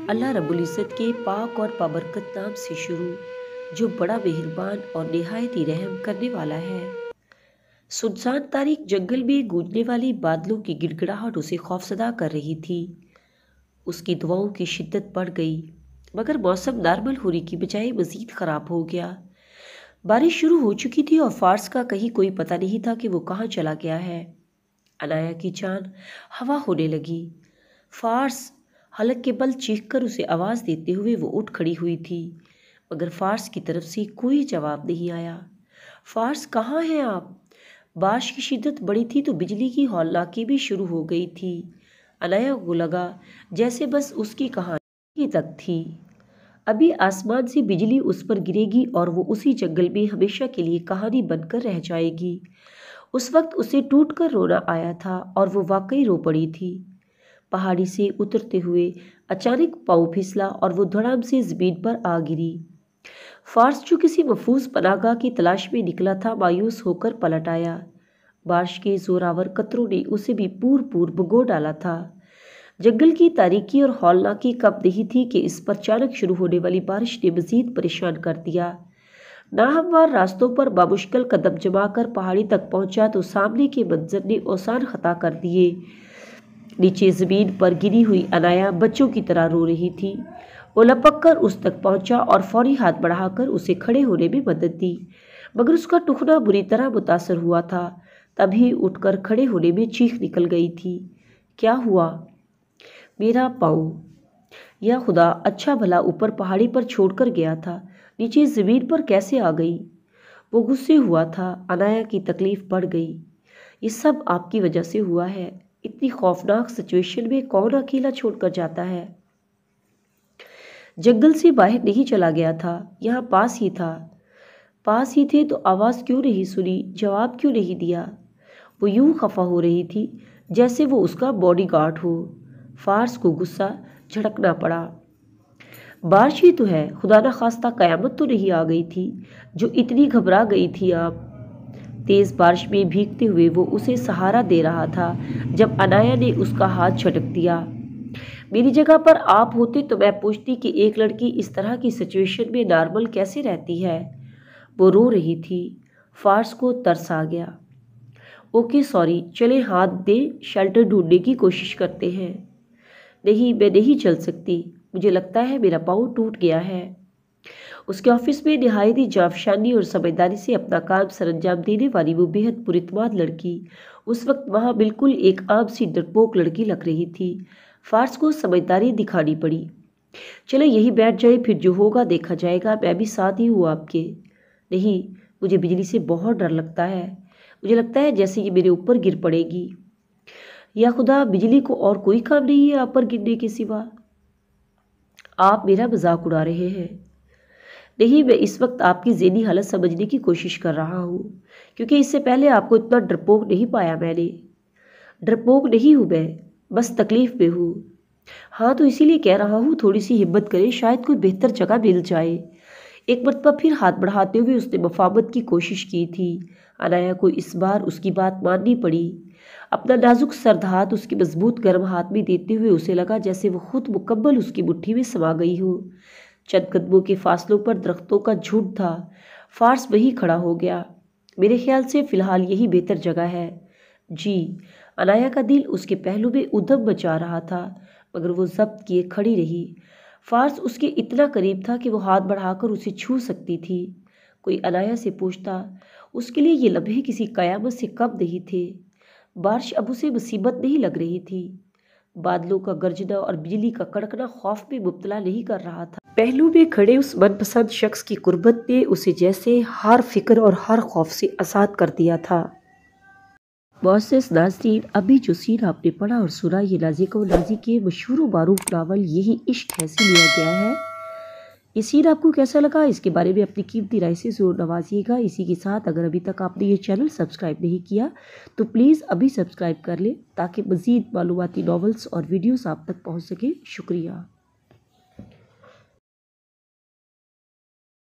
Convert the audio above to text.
अल्लाह रब्बुल इज़्ज़त के पाक और बाबरकत नाम से शुरू, जो बड़ा मेहरबान और निहायत ही रहम करने वाला है। सुनसान तारीख जंगल में गूंजने वाली बादलों की गिड़गिड़ाहट उसे खौफजदा कर रही थी। उसकी दुआओं की शिद्दत बढ़ गई, मगर मौसम नॉर्मल होने की बजाय मज़ीद ख़राब हो गया। बारिश शुरू हो चुकी थी और फार्स का कहीं कोई पता नहीं था कि वो कहाँ चला गया है। अनाया की जान हवा होने लगी। फार्स हलक के बल चीखकर उसे आवाज़ देते हुए वो उठ खड़ी हुई थी, मगर फार्स की तरफ से कोई जवाब नहीं आया। फार्स, कहाँ हैं आप? बारिश की शिद्दत बढ़ी थी तो बिजली की हौलनाकी भी शुरू हो गई थी। अनाया को लगा जैसे बस उसकी कहानी तक थी। अभी आसमान से बिजली उस पर गिरेगी और वो उसी जंगल में हमेशा के लिए कहानी बनकर रह जाएगी। उस वक्त उसे टूट कर रोना आया था और वो वाकई रो पड़ी थी। पहाड़ी से उतरते हुए अचानक पाँव फिसला और वो धड़ाम से जमीन पर आ गिरी। फार्स, जो किसी महफूज पनाहगाह की तलाश में निकला था, मायूस होकर पलट आया। बारिश के जोरावर कतरों ने उसे भी पूर पूर भिगो डाला था। जंगल की तारीकी और हौलनाकी कब नहीं थी कि इस पर अचानक शुरू होने वाली बारिश ने मजीद परेशान कर दिया। नाहमवार रास्तों पर बामुश्किल कदम जमाकर पहाड़ी तक पहुंचा तो सामने के मंजर ने औसान खता कर दिए। नीचे जमीन पर गिरी हुई अनाया बच्चों की तरह रो रही थी। वो लपक कर उस तक पहुंचा और फौरी हाथ बढ़ाकर उसे खड़े होने में मदद दी, मगर उसका टुकना बुरी तरह मुतासर हुआ था। तभी उठकर खड़े होने में चीख निकल गई थी। क्या हुआ? मेरा पाँव। या खुदा, अच्छा भला ऊपर पहाड़ी पर छोड़कर गया था, नीचे जमीन पर कैसे आ गई? वो गुस्से हुआ था। अनाया की तकलीफ बढ़ गई। ये सब आपकी वजह से हुआ है। इतनी खौफनाक सिचुएशन में कौन अकेला छोड़कर जाता है? जंगल से बाहर नहीं चला गया था, यहाँ पास ही था। पास ही थे तो आवाज़ क्यों नहीं सुनी, जवाब क्यों नहीं दिया? वो यूं खफा हो रही थी जैसे वो उसका बॉडीगार्ड हो। फार्स को गुस्सा झड़कना पड़ा। बारिश ही तो है, खुदा न खास्ता कयामत तो नहीं आ गई थी जो इतनी घबरा गई थी आप? तेज बारिश में भीगते हुए वो उसे सहारा दे रहा था जब अनाया ने उसका हाथ झटक दिया। मेरी जगह पर आप होते तो मैं पूछती कि एक लड़की इस तरह की सिचुएशन में नॉर्मल कैसे रहती है। वो रो रही थी। फार्स को तरस आ गया। ओके सॉरी, चले हाथ दे, शेल्टर ढूंढने की कोशिश करते हैं। नहीं, मैं नहीं चल सकती, मुझे लगता है मेरा पाँव टूट गया है। उसके ऑफिस में निहायती जाफशानी और समझदारी से अपना काम सरंजाम देने वाली वो बेहद पुरितमाद लड़की उस वक्त वहाँ बिल्कुल एक आम सी डरपोक लड़की लग रही थी। फार्स को समझदारी दिखानी पड़ी। चलो यही बैठ जाए, फिर जो होगा देखा जाएगा, मैं भी साथ ही हूँ आपके। नहीं, मुझे बिजली से बहुत डर लगता है। मुझे लगता है जैसे ये मेरे ऊपर गिर पड़ेगी। या खुदा, बिजली को और कोई काम नहीं है आप पर गिरने के सिवा? आप मेरा मजाक उड़ा रहे हैं। नहीं, मैं इस वक्त आपकी ज़हनी हालत समझने की कोशिश कर रहा हूँ, क्योंकि इससे पहले आपको इतना डरपोक नहीं पाया मैंने। डरपोक नहीं हूँ मैं, बस तकलीफ में हूँ। हाँ, तो इसीलिए कह रहा हूँ, थोड़ी सी हिम्मत करें, शायद कोई बेहतर जगह मिल जाए। एक मरतबा फिर हाथ बढ़ाते हुए उसने मफामत की कोशिश की थी। अनाया को इस बार उसकी बात माननी पड़ी। अपना नाजुक सर्द हाथ उसके मजबूत गर्म हाथ में देते हुए उसे लगा जैसे वो खुद मुकम्मल उसकी मुट्ठी में समा गई हो। चंद कदमों के फासलों पर दरख्तों का झुंड था। फार्स वही खड़ा हो गया। मेरे ख्याल से फ़िलहाल यही बेहतर जगह है। जी। अनाया का दिल उसके पहलू में उधम मचा रहा था, मगर वो जब्त किए खड़ी रही। फार्स उसके इतना करीब था कि वो हाथ बढ़ाकर उसे छू सकती थी। कोई अनाया से पूछता, उसके लिए ये लम्हे किसी कयामत से कम नहीं थे। बारिश अब उसे मुसीबत नहीं लग रही थी। बादलों का गरजना और बिजली का कड़कना खौफ में मुब्तला नहीं कर रहा था। पहलू में खड़े उस मनपसंद शख्स की कुर्बत ने उसे जैसे हर फिक्र और हर खौफ से आज़ाद कर दिया था। मोअज़्ज़िज़ नाज़रीन, अभी जो सीन आपने पढ़ा और सुना, ये नाज़िका व नाज़ी के मशहूर व मारूफ नावल यही इश्क है से लिया गया है। ये सीन आपको कैसा लगा, इसके बारे में अपनी कीमती राय से ज़रूर नवाजिएगा। इसी के साथ अगर अभी तक आपने ये चैनल सब्सक्राइब नहीं किया तो प्लीज़ अभी सब्सक्राइब कर लें, ताकि मज़ीद मालूमाती नॉवेल्स और वीडियोज़ आप तक पहुँच सके। शुक्रिया।